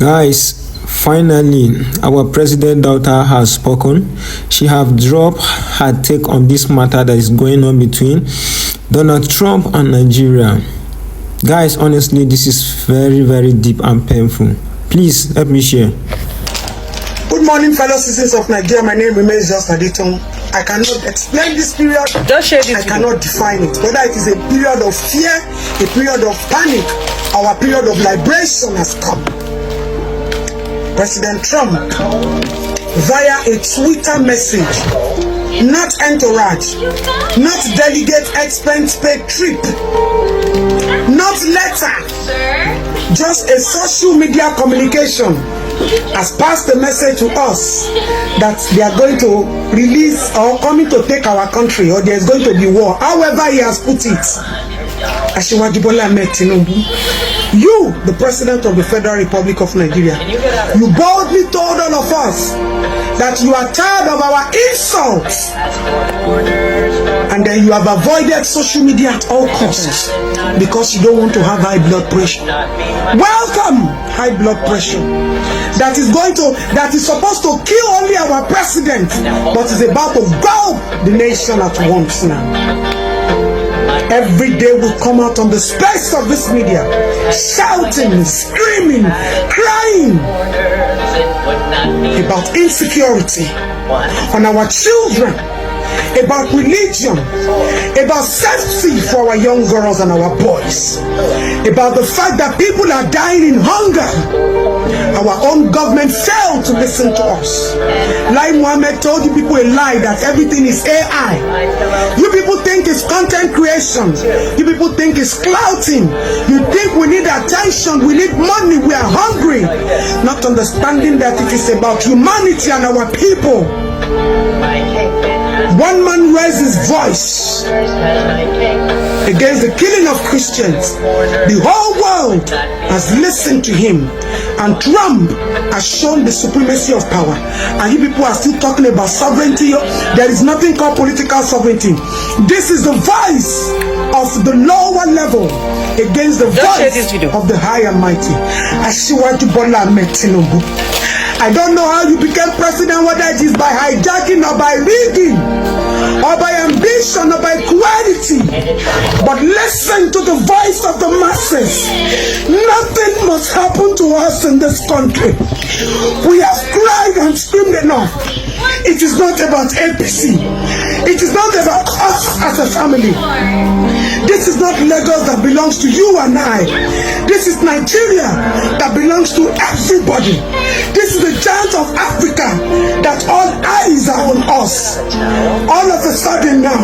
Guys, finally, our president daughter has spoken. She have dropped her take on this matter that is going on between Donald Trump and Nigeria. Guys, honestly, this is very, very deep and painful. Please help me share. Good morning, fellow citizens of Nigeria. My name remains just Aditong. I cannot explain this period. Just share this. I cannot define it. Whether it is a period of fear, a period of panic, or a period of liberation has come. President Trump, via a Twitter message, not entourage, not delegate expense paid trip, not letter, just a social media communication, has passed the message to us that they are going to release or coming to take our country, or there is going to be war. However he has put it, Asiwaju Bola Ahmed Tinubu, you, the President of the Federal Republic of Nigeria, you boldly told all of us that you are tired of our insults, and then you have avoided social media at all costs because you don't want to have high blood pressure. Welcome, high blood pressure that is supposed to kill only our president, but is about to gulp the nation at once now. Every day we come out on the space of this media, shouting, screaming, crying about insecurity on our children, about religion, about safety for our young girls and our boys, about the fact that people are dying in hunger. Our own government failed to listen to us. Lai Mohammed told you people a lie that everything is AI. You people think it's content creation. You people think it's clouting. You think we need attention, we need money, we are hungry. Not understanding that it is about humanity and our people. One man raised his voice against the killing of Christians. The whole world has listened to him, and Trump has shown the supremacy of power. And you people are still talking about sovereignty. There is nothing called political sovereignty. This is the voice of the lower level against the voice of the high and mighty. Asiwaju Bola Ahmed Tinubu. I don't know how you became president, whether it is by hijacking or by rigging, or by ambition or by cruelty. But listen to the voice of the masses. Nothing must happen to us in this country. We have cried and screamed enough. It is not about APC. It is not about us as a family. This is not Lagos that belongs to you and I. This is Nigeria that belongs to everybody. This is the giant of Africa that all eyes are on us. All of a sudden now,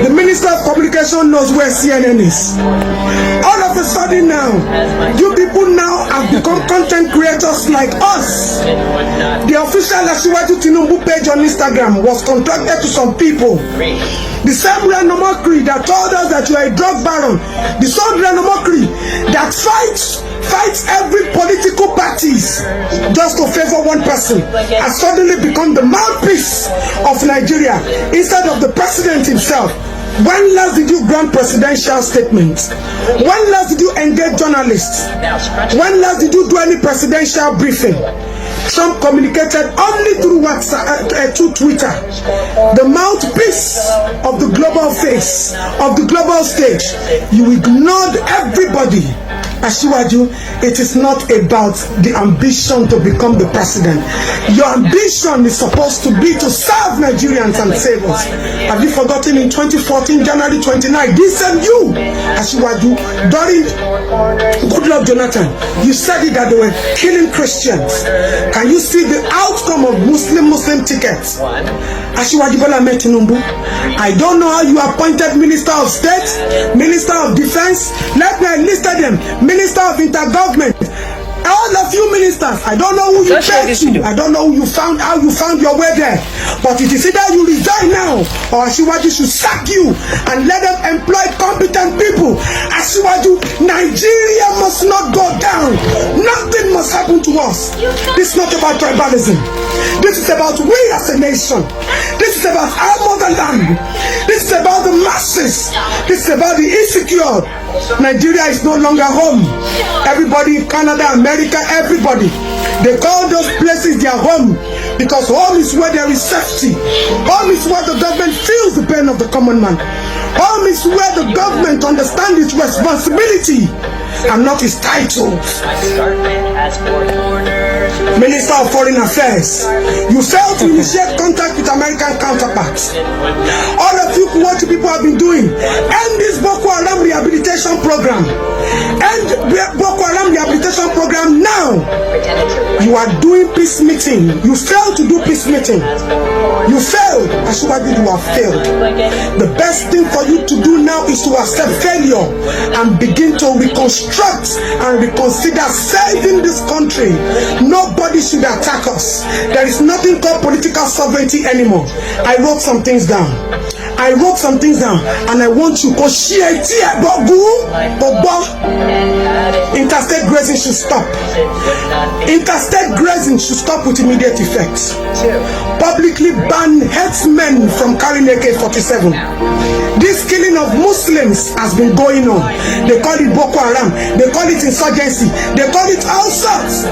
the Minister of Communication knows where CNN is. All of a sudden now, you people now have become content creators like us. The official Asiwaju Tinubu page on Instagram was contracted to some people. The same Renomokri that told us that you are a drug baron, the same Renomokri that fights every political parties just to favor one person, has suddenly become the mouthpiece of Nigeria instead of the president himself. When last did you grant presidential statements? When last did you engage journalists? When last did you do any presidential briefing? Trump communicated only through WhatsApp, through Twitter. The mouthpiece of the global face, of the global stage. You ignored everybody. Asiwaju, it is not about the ambition to become the president. Your ambition is supposed to be to serve Nigerians and save us. Have you forgotten in 2014, January 29, this and you, Asiwaju, during Goodluck Jonathan, you said it that they were killing Christians. Can you see the outcome of Muslim tickets? Asiwaju Bola Ahmed Tinubu, I don't know how you appointed Minister of State, Minister of Defense, let me list them, Minister of Intergovernment, all of you ministers. I don't know who you paid to. I don't know who you found, how you found your way there. But it is either you resign now, or Asiwaju should sack you and let them employ competent people. Asiwaju, Nigeria must not go down. Nothing must happen to us. This is not about tribalism. This is about we as a nation. This is about our motherland. This is about the masses. This is about the insecure. Nigeria is no longer home. Everybody in Canada, America, everybody, they call those places their home, because home is where there is safety. Home is where the government feels the pain of the common man. Home is where the government understands its responsibility and not its titles. Minister of Foreign Affairs, you failed to initiate contact with American counterparts. All of you, what people have been doing, end this Boko Haram rehabilitation program. End Boko Haram rehabilitation program now. You are doing peace meeting. You failed to do peace meeting. You failed. Asiwaju, you have failed. The best thing for you to do now is to accept failure and begin to reconstruct and reconsider saving this country. Nobody should attack us. There is nothing called political sovereignty anymore. I wrote some things down. And I want you to share it. Interstate grazing should stop. Interstate grazing should stop with immediate effect. Publicly ban herdsmen from carrying AK-47. This killing of Muslims has been going on. They call it Boko Haram. They call it insurgency. They call it all sorts.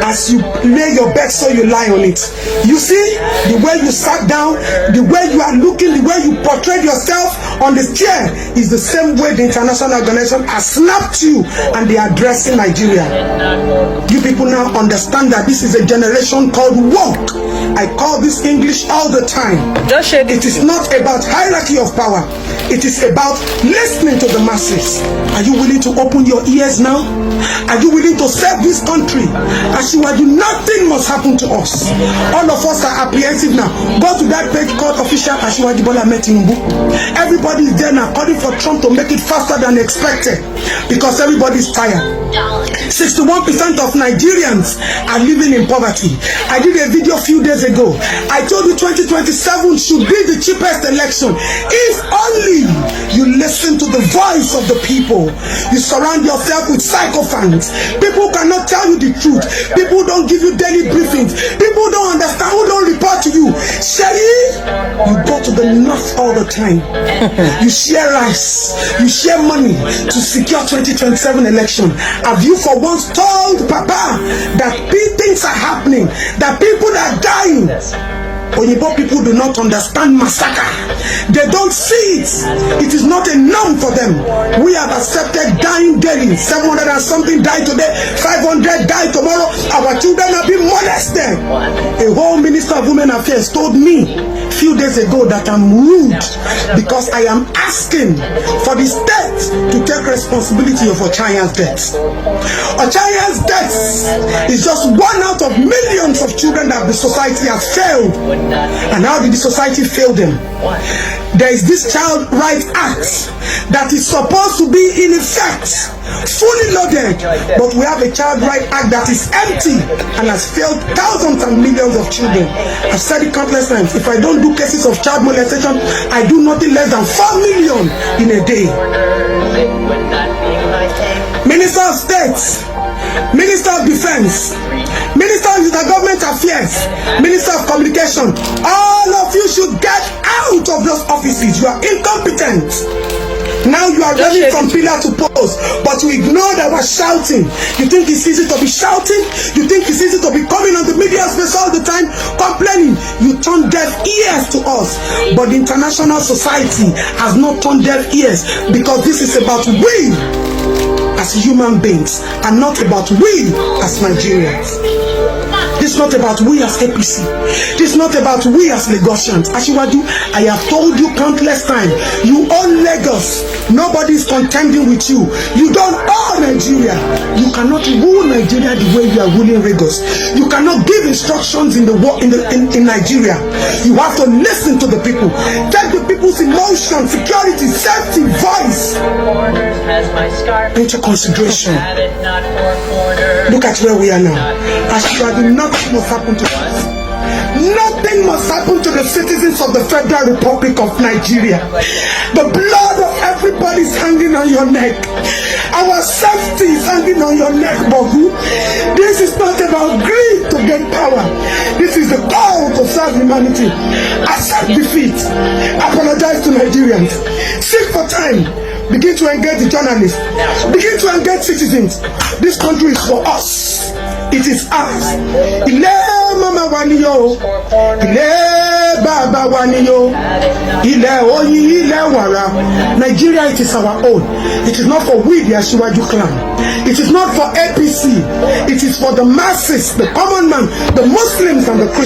As you lay your bed, so you lie on it. You see, the way you sat down, the way you are looking, the way you portrayed yourself on the chair is the same way the international organization has snapped you and they are addressing Nigeria. You people now understand that this is a generation called woke. I call this English all the time. It is not about hierarchy of power. It is about listening to the masses. Are you willing to open your ears now? Are you willing to save this country? Asiwaju, nothing must happen to us. All of us are apprehensive now. Go to that page called official Asiwaju Bola Ahmed Tinubu. Everybody is there now calling for Trump to make it faster than expected because everybody is tired. 61% of Nigerians are living in poverty. I did a video a few days ago. I told you 2027 should be the cheapest election if only you listen to the voice of the people. You surround yourself with sycophants. People cannot tell you the truth. People don't give you daily briefings. People don't understand, who don't report to you. Sherry, you go to the north all the time. You share rice. You share money to secure 2027 election. Have you for once told Papa that things are happening, that people are dying? Oyibo people do not understand massacre. They don't see it. It is not a norm for them. We have accepted dying daily. 700 and something die today, 500 die tomorrow. Our children are being molested. A whole Minister of Women Affairs told me a few days ago that I'm rude because I am asking for the state to take responsibility of Ochayan's death. Ochayan's death is just one out of millions of children that the society has failed. And how did the society fail them? There is this Child Rights Act that is supposed to be in effect, fully loaded, but we have a Child Rights Act that is empty and has failed thousands and millions of children. I've said it countless times. If I don't do cases of child molestation, I do nothing less than 4 million in a day. Minister of State, Minister of Defense, Minister of Intergovernment Affairs, Minister of Communication, all of you should get out of those offices. You are incompetent. Now you are running from pillar to post, but you ignore that we're shouting. You think it's easy to be shouting? You think it's easy to be coming on the media space all the time complaining? You turn deaf ears to us, but the international society has not turned deaf ears, because this is about we as human beings and not about we as Nigerians. This is not about we as APC. This is not about we as Lagosians. Asiwaju, I have told you countless times, you own Lagos. Nobody is contending with you. You don't own Nigeria. You cannot rule Nigeria the way you are ruling Lagos. You cannot give instructions in Nigeria. You have to listen to the people. Take the people's emotion, security, safety, voice into consideration. Look at where we are now. Asiwaju, nothing must happen to us. Nothing must happen to the citizens of the Federal Republic of Nigeria. The blood of everybody is hanging on your neck. Our safety is hanging on your neck, Bogu. This is not about greed to get power. This is humanity. Accept defeat. Apologize to Nigerians. Seek for time. Begin to engage the journalists. Begin to engage citizens. This country is for us. It is ours. Ile mama waniyo, ile baba waniyo, ile oyi, ile wara. Nigeria, it is our own. It is not for we, the Asiwaju clan. It is not for APC. It is for the masses, the common man, the Muslims and the Christians.